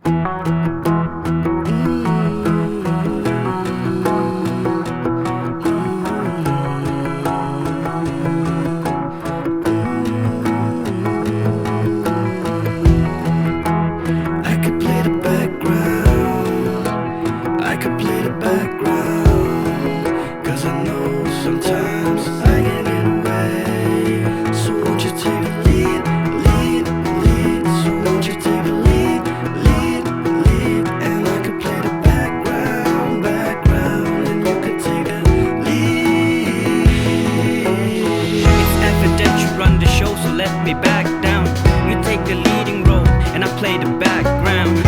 I could play the background, I could play the background, 'cause I know sometimes I can get away. So won't you take the lead, lead, lead? So won't you take the lead, lead, lead? And I could play the background, background, and you could take the lead. It's evident you run the show, so let me back down. You take the leading role and I play the background.